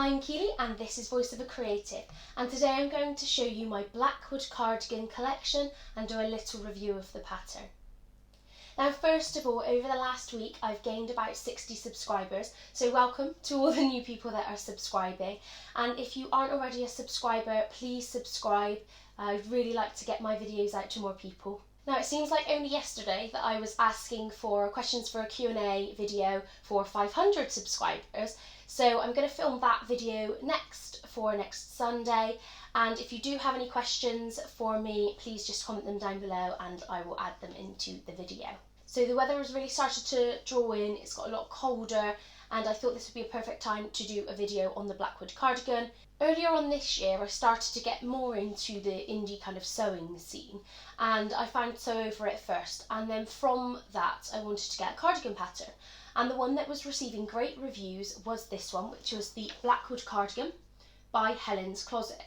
I'm Kealy and this is Voice of a Creative, and today I'm going to show you my Blackwood Cardigan collection and do a little review of the pattern. Now first of all, over the last week I've gained about 60 subscribers, so welcome to all the new people that are subscribing, and if you aren't already a subscriber, please subscribe. I'd really like to get my videos out to more people. Now it seems like only yesterday that I was asking for questions for a Q&A video for 500 subscribers, so I'm going to film that video next Sunday, and if you do have any questions for me, please just comment them down below and I will add them into the video. So the weather has really started to draw in, it's got a lot colder, and I thought this would be a perfect time to do a video on the Blackwood cardigan. Earlier on this year I started to get more into the indie kind of sewing scene, and I found Sew Over It first, and then from that I wanted to get a cardigan pattern, and the one that was receiving great reviews was this one, which was the Blackwood Cardigan by Helens Closet.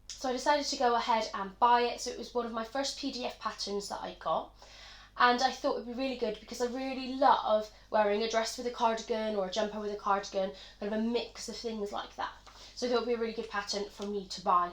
So I decided to go ahead and buy it, so it was one of my first PDF patterns that I got. And I thought it would be really good because I really love wearing a dress with a cardigan or a jumper with a cardigan, kind of a mix of things like that. So I thought it would be a really good pattern for me to buy.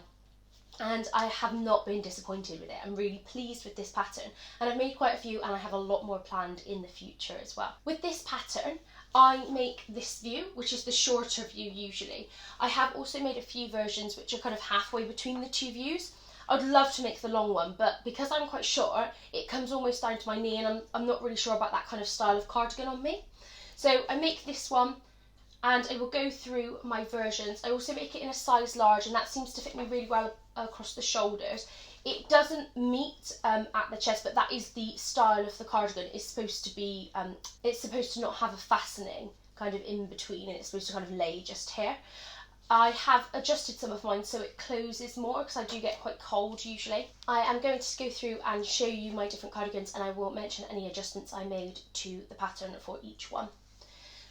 And I have not been disappointed with it. I'm really pleased with this pattern. And I've made quite a few and I have a lot more planned in the future as well. With this pattern, I make this view, which is the shorter view usually. I have also made a few versions which are kind of halfway between the two views. I'd love to make the long one, but because I'm quite short, it comes almost down to my knee, and I'm not really sure about that kind of style of cardigan on me. So I make this one, and I will go through my versions. I also make it in a size large, and that seems to fit me really well across the shoulders. It doesn't meet at the chest, but that is the style of the cardigan. It's supposed to be, it's supposed to not have a fastening kind of in between, and it's supposed to kind of lay just here. I have adjusted some of mine so it closes more because I do get quite cold usually. I am going to go through and show you my different cardigans, and I will mention any adjustments I made to the pattern for each one.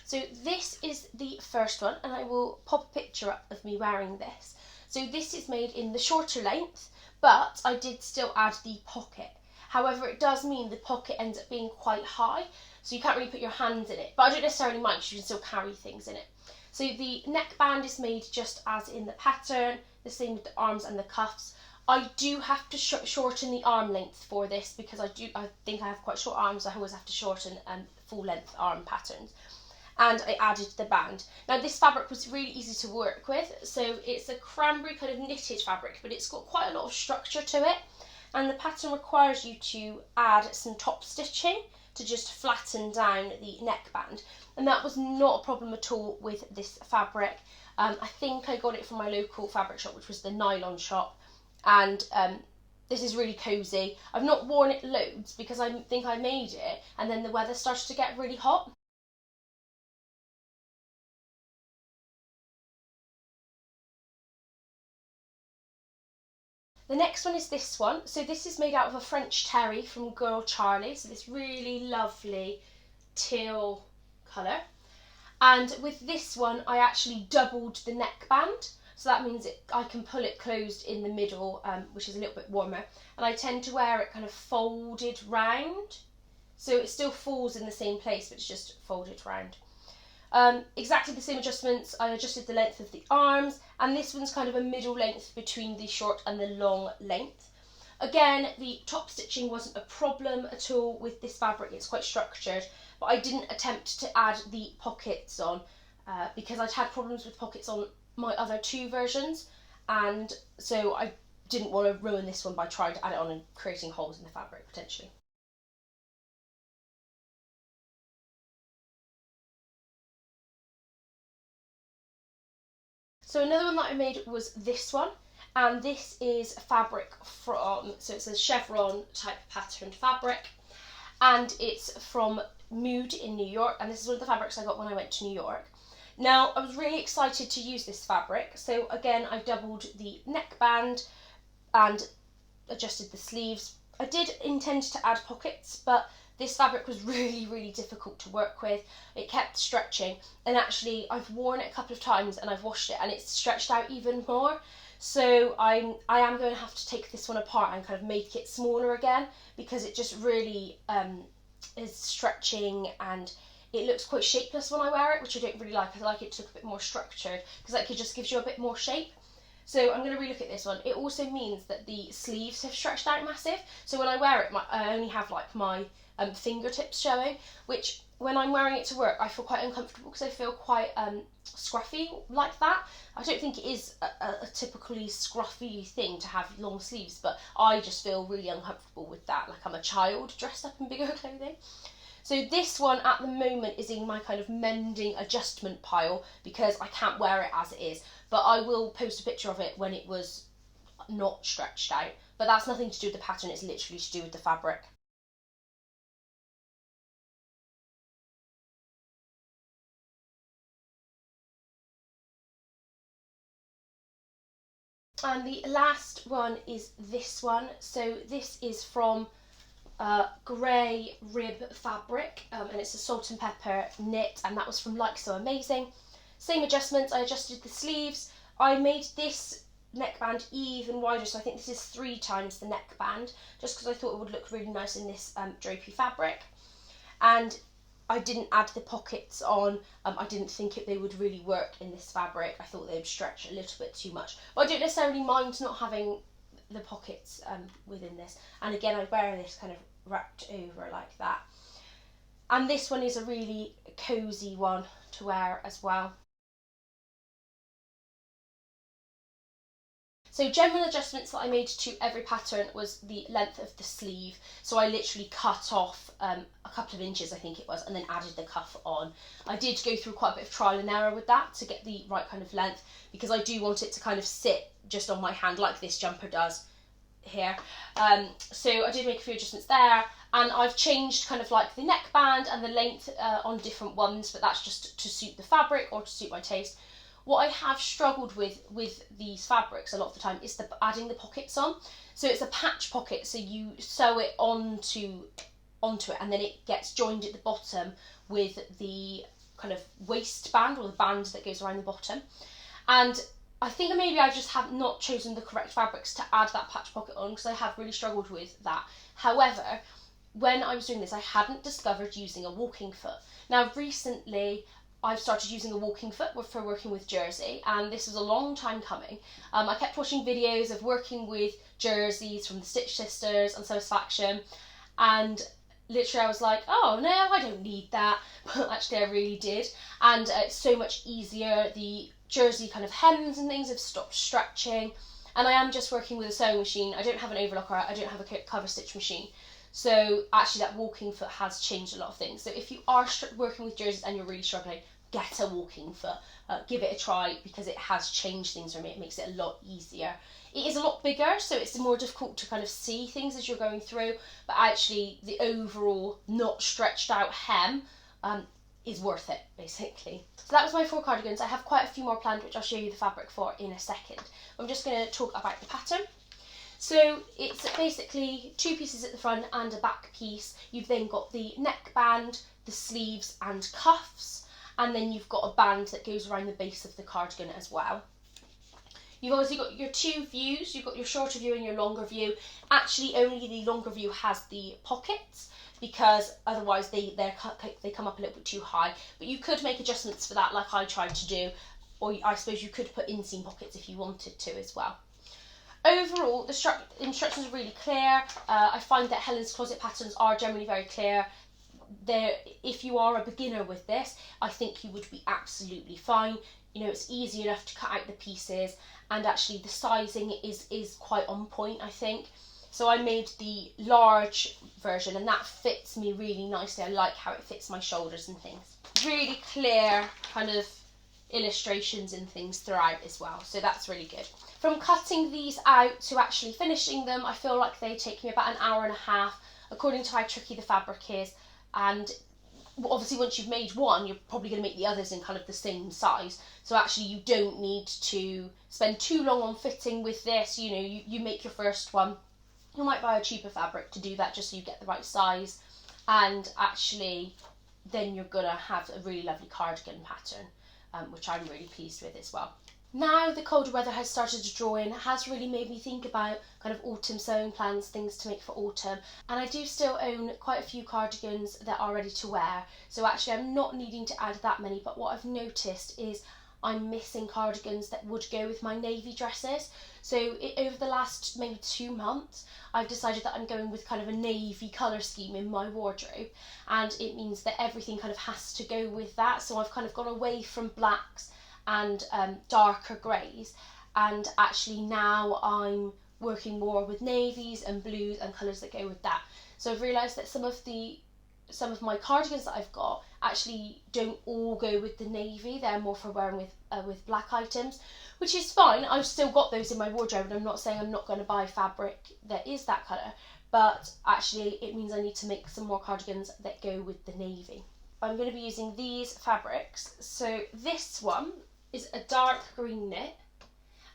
So this is the first one, and I will pop a picture up of me wearing this. So this is made in the shorter length, but I did still add the pocket. However, it does mean the pocket ends up being quite high, so you can't really put your hands in it, but I don't necessarily mind because you can still carry things in it. So the neckband is made just as in the pattern, the same with the arms and the cuffs. I do have to shorten the arm length for this because I think I have quite short arms. I always have to shorten full length arm patterns. And I added the band. Now this fabric was really easy to work with. So it's a cranberry kind of knitted fabric, but it's got quite a lot of structure to it. And the pattern requires you to add some top stitching to just flatten down the neckband, and that was not a problem at all with this fabric. I think I got it from my local fabric shop, which was the Nylon Shop, and this is really cosy. I've not worn it loads because I think I made it and then the weather started to get really hot. The next one is this one. So this is made out of a French terry from Girl Charlie. So this really lovely teal colour. And with this one, I actually doubled the neckband. So that means I can pull it closed in the middle, which is a little bit warmer. And I tend to wear it kind of folded round. So it still falls in the same place, but it's just folded round. Exactly the same adjustments. I adjusted the length of the arms, and this one's kind of a middle length between the short and the long length. Again, the top stitching wasn't a problem at all with this fabric, it's quite structured, but I didn't attempt to add the pockets on because I'd had problems with pockets on my other two versions, and so I didn't want to ruin this one by trying to add it on and creating holes in the fabric potentially. So another one that I made was this one, and this is fabric from, so it's a chevron type patterned fabric, and it's from Mood in New York, and this is one of the fabrics I got when I went to New York. Now I was really excited to use this fabric, so again I doubled the neckband and adjusted the sleeves. I did intend to add pockets, but this fabric was really difficult to work with. It kept stretching, and actually I've worn it a couple of times and I've washed it and it's stretched out even more. So I am going to have to take this one apart and kind of make it smaller again because it just really is stretching and it looks quite shapeless when I wear it, which I don't really like. I like it to look a bit more structured because like it just gives you a bit more shape. So I'm going to relook at this one. It also means that the sleeves have stretched out massive. So when I wear it, I only have like my fingertips showing, which when I'm wearing it to work, I feel quite uncomfortable because I feel quite scruffy like that. I don't think it is a typically scruffy thing to have long sleeves, but I just feel really uncomfortable with that, like I'm a child dressed up in bigger clothing. So this one at the moment is in my kind of mending adjustment pile because I can't wear it as it is, but I will post a picture of it when it was not stretched out. But that's nothing to do with the pattern, it's literally to do with the fabric. And the last one is this one. So this is from grey rib fabric, and it's a salt and pepper knit, and that was from Like So Amazing. Same adjustments, I adjusted the sleeves. I made this neckband even wider, so I think this is 3 times the neckband, just because I thought it would look really nice in this drapey fabric. And I didn't add the pockets on. I didn't think they would really work in this fabric. I thought they would stretch a little bit too much. But I don't necessarily mind not having the pockets within this. And again, I wear this kind of wrapped over like that. And this one is a really cosy one to wear as well. So general adjustments that I made to every pattern was the length of the sleeve. So I literally cut off a couple of inches, I think it was, and then added the cuff on. I did go through quite a bit of trial and error with that to get the right kind of length, because I do want it to kind of sit just on my hand like this jumper does here. So I did make a few adjustments there, and I've changed kind of like the neckband and the length on different ones, but that's just to suit the fabric or to suit my taste. What I have struggled with these fabrics a lot of the time is adding the pockets on. So it's a patch pocket, so you sew it onto it, and then it gets joined at the bottom with the kind of waistband, or the band that goes around the bottom. And I think maybe I just have not chosen the correct fabrics to add that patch pocket on, because I have really struggled with that. However, when I was doing this, I hadn't discovered using a walking foot. Now recently I've started using a walking foot for working with jersey, and this was a long time coming. I kept watching videos of working with jerseys from the Stitch Sisters and Satisfaction, and literally I was like, oh no, I don't need that, but actually I really did. And it's so much easier. The jersey kind of hems and things have stopped stretching, and I am just working with a sewing machine. I don't have an overlocker, I don't have a cover stitch machine. So actually that walking foot has changed a lot of things. So if you are working with jerseys and you're really struggling, get a walking foot, give it a try, because it has changed things for me. It makes it a lot easier. It is a lot bigger, so it's more difficult to kind of see things as you're going through, but actually the overall not stretched out hem is worth it, basically. So that was my 4 cardigans. I have quite a few more planned, which I'll show you the fabric for in a second. I'm just going to talk about the pattern. So it's basically 2 pieces at the front and a back piece. You've then got the neckband, the sleeves and cuffs, and then you've got a band that goes around the base of the cardigan as well. You've obviously got your 2 views. You've got your shorter view and your longer view. Actually, only the longer view has the pockets, because otherwise they come up a little bit too high. But you could make adjustments for that, like I tried to do, or I suppose you could put inseam pockets if you wanted to as well. Overall, the instructions are really clear. I find that Helens closet patterns are generally very clear. If you are a beginner with this, I think you would be absolutely fine. You know, it's easy enough to cut out the pieces, and actually the sizing is quite on point, I think. So I made the large version, and that fits me really nicely. I like how it fits my shoulders and things. Really clear kind of illustrations and things throughout as well, so that's really good. From cutting these out to actually finishing them, I feel like they take me about an hour and a half, according to how tricky the fabric is. And obviously once you've made one, you're probably going to make the others in kind of the same size, so actually you don't need to spend too long on fitting with this. You know, you make your first one, you might buy a cheaper fabric to do that just so you get the right size, and actually then you're gonna have a really lovely cardigan pattern, which I'm really pleased with as well. Now the colder weather has started to draw in, it has really made me think about kind of autumn sewing plans, things to make for autumn. And I do still own quite a few cardigans that are ready to wear. So actually I'm not needing to add that many, but what I've noticed is I'm missing cardigans that would go with my navy dresses. So over the last maybe 2 months, I've decided that I'm going with kind of a navy colour scheme in my wardrobe. And it means that everything kind of has to go with that. So I've kind of gone away from blacks and darker greys, and actually now I'm working more with navies and blues and colours that go with that. So I've realised that some of my cardigans that I've got actually don't all go with the navy. They're more for wearing with black items, which is fine. I've still got those in my wardrobe, and I'm not saying I'm not going to buy fabric that is that colour, but actually it means I need to make some more cardigans that go with the navy. I'm going to be using these fabrics. So this one is a dark green knit,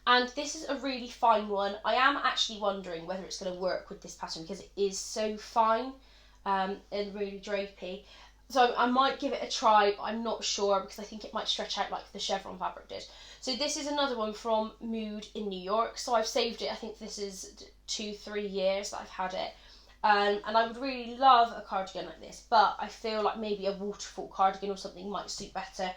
and this is a really fine one. I am actually wondering whether it's going to work with this pattern because it is so fine and really drapey. So I might give it a try, but I'm not sure because I think it might stretch out like the chevron fabric did. So this is another one from Mood in New York. So I've saved it. I think this is 2-3 years that I've had it. And I would really love a cardigan like this, but I feel like maybe a waterfall cardigan or something might suit better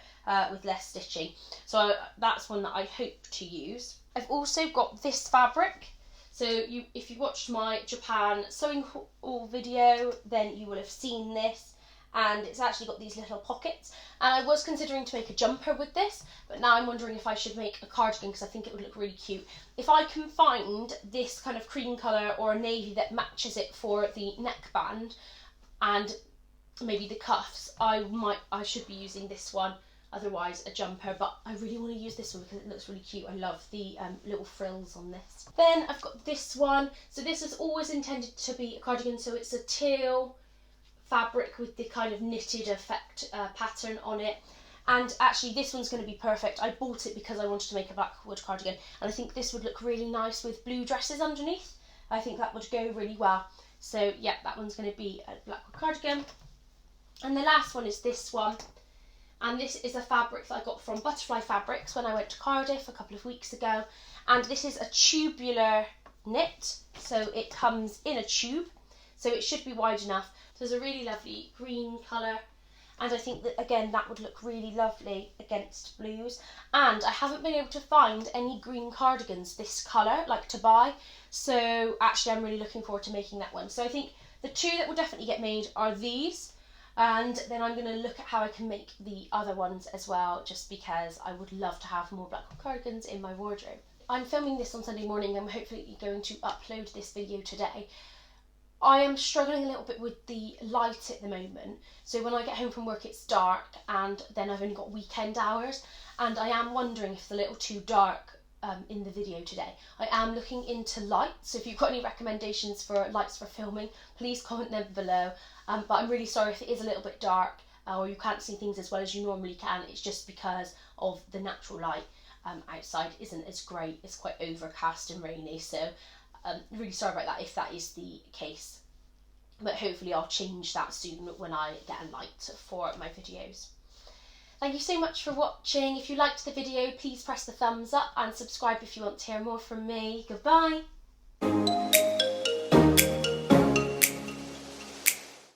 with less stitching. So that's one that I hope to use. I've also got this fabric. So if you watched my Japan sewing haul video, then you will have seen this. And it's actually got these little pockets, and I was considering to make a jumper with this, but now I'm wondering if I should make a cardigan because I think it would look really cute. If I can find this kind of cream colour or a navy that matches it for the neckband and maybe the cuffs, I should be using this one, otherwise a jumper, but I really want to use this one because it looks really cute. I love the little frills on this. Then I've got this one. So this was always intended to be a cardigan, so it's a teal fabric with the kind of knitted effect pattern on it, and actually this one's going to be perfect. I bought it because I wanted to make a Blackwood cardigan, and I think this would look really nice with blue dresses underneath. I think that would go really well. So yeah, that one's going to be a Blackwood cardigan. And the last one is this one, and this is a fabric that I got from Butterfly Fabrics when I went to Cardiff a couple of weeks ago, and this is a tubular knit, so it comes in a tube, so it should be wide enough. So there's a really lovely green colour, and I think that again that would look really lovely against blues. And I haven't been able to find any green cardigans this colour like to buy, so actually I'm really looking forward to making that one. So I think the two that will definitely get made are these, and then I'm going to look at how I can make the other ones as well, just because I would love to have more Blackwood cardigans in my wardrobe. I'm filming this on Sunday morning. I'm hopefully going to upload this video today. I am struggling a little bit with the light at the moment. So when I get home from work it's dark, and then I've only got weekend hours, and I am wondering if it's a little too dark in the video today. I am looking into lights, so if you've got any recommendations for lights for filming, please comment them below. But I'm really sorry if it is a little bit dark or you can't see things as well as you normally can. It's just because of the natural light outside isn't as great. It's quite overcast and rainy, so really sorry about that if that is the case, but hopefully I'll change that soon when I get a light for my videos. Thank you so much for watching. If you liked the video, please press the thumbs up and subscribe if you want to hear more from me. Goodbye.